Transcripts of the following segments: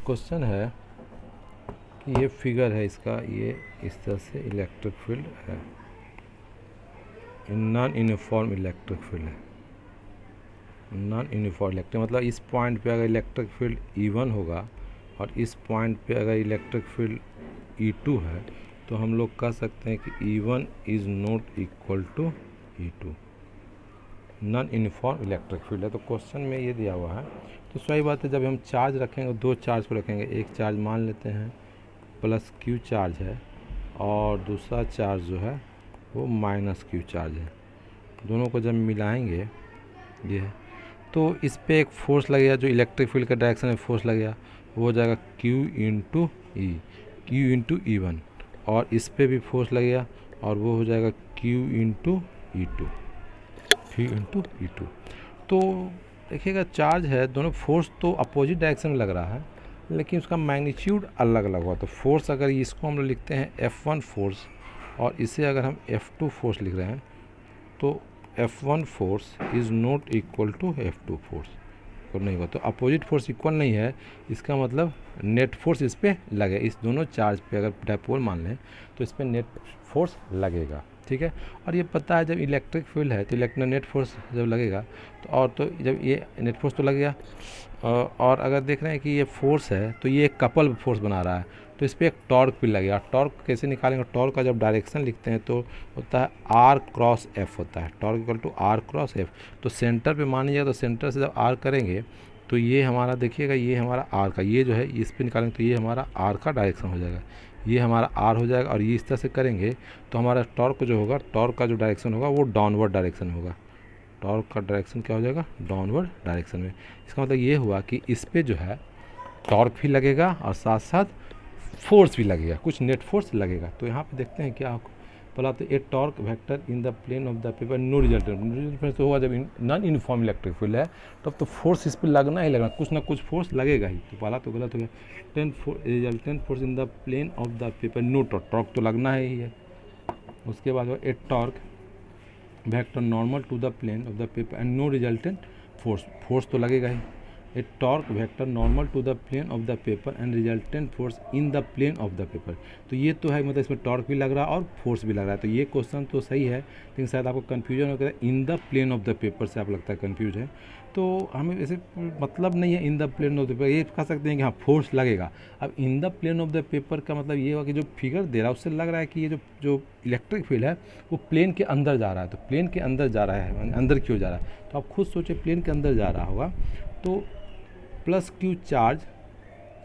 Question है कि ये फिगर है इसका, ये इस तरह से इलेक्ट्रिक फील्ड है, नॉन यूनिफॉर्म इलेक्ट्रिक फील्ड है। नॉन यूनिफॉर्म इलेक्ट्रिक मतलब इस पॉइंट पे अगर इलेक्ट्रिक फील्ड E1 होगा और इस पॉइंट पे अगर इलेक्ट्रिक फील्ड E2 है तो हम लोग कह सकते हैं कि E1 is not equal to E2। Non uniform electric field है। तो क्वेश्चन में ये दिया हुआ है, तो सही बात है, जब हम चार्ज रखेंगे दो चार्ज को रखेंगे, एक चार्ज मान लेते हैं प्लस Q चार्ज है और दूसरा चार्ज जो है वो माइनस Q चार्ज है। दोनों को जब मिलाएंगे ये है तो इस पे एक फोर्स लगेगा, जो इलेक्ट्रिक फील्ड का डायरेक्शन में फोर्स लगेगा वो हो जाएगा Q इंटू ई, Q इंटू E1, और इस पे भी फोर्स लगेगा और वो हो जाएगा Q into E2, Q into E2। तो देखिएगा चार्ज है, दोनों फोर्स तो अपोजिट डायरेक्शन में लग रहा है लेकिन उसका मैग्नीट्यूड अलग अलग हुआ। तो फोर्स अगर इसको हम लोग लिखते हैं F1 फोर्स और इसे अगर हम F2 फोर्स लिख रहे हैं तो F1 force is not equal to F2 force, equal नहीं होगा। तो अपोजिट फोर्स इक्वल नहीं है, इसका मतलब नेट फोर्स इस पर लगे, इस दोनों चार्ज पे अगर डायपोल मान लें तो इस पर नेट फोर्स लगेगा, ठीक है। और ये पता है जब इलेक्ट्रिक फील्ड है तो इलेक्ट्रिक नेट फोर्स जब लगेगा तो, और तो जब ये नेट फोर्स तो लगेगा, और अगर देख रहे हैं कि ये फोर्स है तो ये एक कपल फोर्स बना रहा है तो इस पर एक टॉर्क भी लगेगा। टॉर्क कैसे निकालेंगे? टॉर्क का जब डायरेक्शन लिखते हैं तो होता है R क्रॉस F होता है, torque equal to R cross F। तो सेंटर पे मान लीजिएगा, तो सेंटर से जब R करेंगे तो ये हमारा देखिएगा, ये हमारा R का, ये जो है इस पे निकालेंगे तो ये हमारा R का डायरेक्शन हो जाएगा, ये हमारा R हो जाएगा। और ये इस तरह से करेंगे तो हमारा टॉर्क जो होगा, टॉर्क का जो डायरेक्शन होगा वो डाउनवर्ड डायरेक्शन होगा। टॉर्क का डायरेक्शन क्या हो जाएगा? डाउनवर्ड डायरेक्शन में। इसका मतलब ये हुआ कि इस पे जो है टॉर्क भी लगेगा और साथ साथ फोर्स भी लगेगा, कुछ नेट फोर्स लगेगा। तो यहाँ पे देखते हैं क्या बोला, तो a torque vector in the plane of the paper no resultant तो होगा जब नॉन यूनिफॉर्म इलेक्ट्रिक फील्ड है तब तो फोर्स इस पर लगना ही लगना, कुछ ना कुछ फोर्स लगेगा ही। तो पहला तो गलत हो गया। Resultant force in the plane of the paper no torque तो लगना ही है। उसके बाद a torque vector normal to the plane of the paper and no resultant force तो लगेगा ही। A torque vector normal to the plane of the paper and resultant force in the plane of the paper. तो ये तो है, मतलब इसमें torque भी लग रहा है और फोर्स भी लग रहा है। तो ये क्वेश्चन तो सही है, लेकिन शायद आपको कन्फ्यूजन हो गया, in the plane of the paper से आप लगता है कन्फ्यूज है। तो हमें ऐसे मतलब नहीं है in the plane of the paper, ये कह सकते हैं कि हाँ फोर्स लगेगा। अब in the plane of the paper का मतलब ये हुआ कि जो फिगर दे रहा है उससे लग रहा है कि ये जो इलेक्ट्रिक फील्ड है वो प्लेन के अंदर जा रहा है। तो प्लेन के अंदर जा रहा है, अंदर क्यों जा रहा है? तो आप खुद सोचिए, प्लेन के अंदर जा रहा होगा तो प्लस Q चार्ज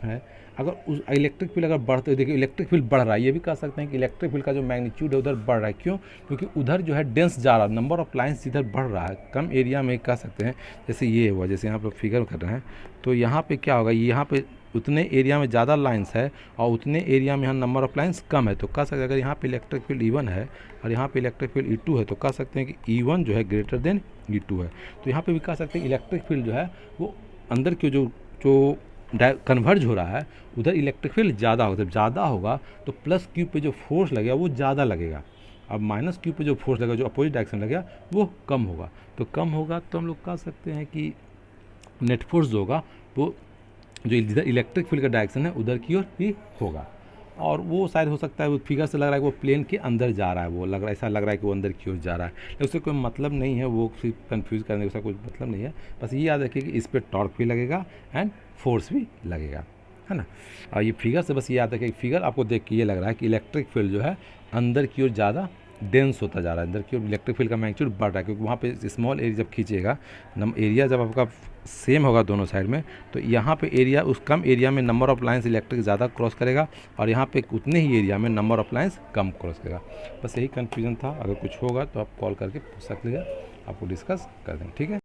है। अगर उस इलेक्ट्रिक फील्ड अगर बढ़ते, देखिए इलेक्ट्रिक फील्ड बढ़ रहा है, ये भी कह सकते हैं कि इलेक्ट्रिक फील्ड का जो मैग्नीट्यूड है उधर बढ़ रहा है। क्यों? क्योंकि उधर जो है डेंस जा रहा है, नंबर ऑफ लाइन्स इधर बढ़ रहा है, कम एरिया में कह सकते हैं। जैसे ये हुआ, जैसे यहाँ पे फिगर कर रहे हैं तो यहाँ पे क्या होगा, यहाँ पे उतने एरिया में ज़्यादा लाइन्स है और उतने एरिया में यहाँ नंबर ऑफ लाइन्स कम है। तो कह सकते हैं अगर यहाँ पे इलेक्ट्रिक फील्ड E1 है और यहाँ पे इलेक्ट्रिक फील्ड E2 है तो कह सकते हैं कि E1 जो है ग्रेटर देन E2 है। तो यहाँ पे भी कह सकते हैं इलेक्ट्रिक फील्ड जो है वो अंदर की जो कन्वर्ज हो रहा है उधर इलेक्ट्रिक फील्ड ज़्यादा होगा। जब ज़्यादा होगा तो प्लस Q पे जो फोर्स लगेगा वो ज़्यादा लगेगा, अब माइनस Q पे जो फोर्स लगेगा, जो अपोजिट डायरेक्शन लगेगा वो कम होगा। तो कम होगा तो हम लोग कह सकते हैं कि नेट फोर्स जो होगा वो जो इधर इलेक्ट्रिक फील्ड का डायरेक्शन है उधर की ओर ही होगा। और वो शायद हो सकता है, वो फिगर से लग रहा है कि वो प्लेन के अंदर जा रहा है, वो लग रहा है, ऐसा लग रहा है कि वो अंदर की ओर जा रहा है, लेकिन उससे कोई मतलब नहीं है, वो सिर्फ कन्फ्यूज़ करने का कोई मतलब नहीं है। बस ये याद रखिए कि इस पर टॉर्क भी लगेगा एंड फोर्स भी लगेगा, है ना। और ये फिगर से बस ये याद रखिए, फिगर आपको देख के ये लग रहा है कि इलेक्ट्रिक फील्ड जो है अंदर की ओर ज़्यादा डेंस होता जा रहा है, अंदर की ओर इलेक्ट्रिक फील्ड का मैग्नीट्यूड बढ़ रहा है। क्योंकि वहाँ पे स्मॉल एरिया जब खींचेगा, एरिया जब आपका सेम होगा दोनों साइड में, तो यहाँ पे एरिया, उस कम एरिया में नंबर ऑफ लाइन्स इलेक्ट्रिक ज़्यादा क्रॉस करेगा और यहाँ पे उतने ही एरिया में number of lines come cross करेगा। बस यही कन्फ्यूजन था। अगर कुछ होगा तो आप कॉल करके पूछ सकते हैं, आपको डिस्कस कर देंगे, ठीक है।